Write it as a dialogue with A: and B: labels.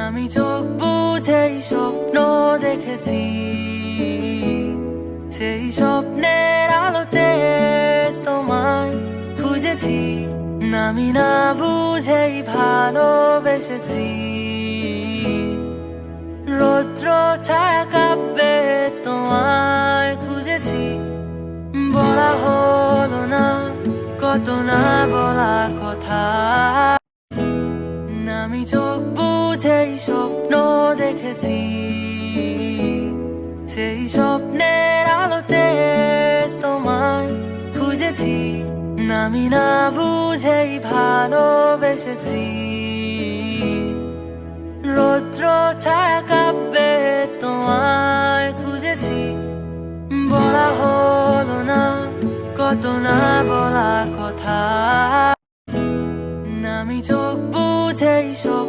A: আমি চোখ বুঝেই স্বপ্ন দেখেছি, সেই স্বপ্নের আলোতে তোমায় খুঁজেছি। আমি না বুঝেই ভালোবেসেছি, রৌদ্র ছায়া কাব্যে তোমায় খুঁজেছি। বলা হলো না কত না বলা কথা, আমি চোখ বুঝেই স্বপ্ন দেখেছি, সেই স্বপ্নের আলোতে তোমায় খুঁজেছি। আমি না বুঝেই ভালোবেসেছি, রৌদ্র ছায়া কাব্যে তোমায় খুঁজেছি। বলা হলো না কত না বলা কথা, আমি চোখ বুঝেই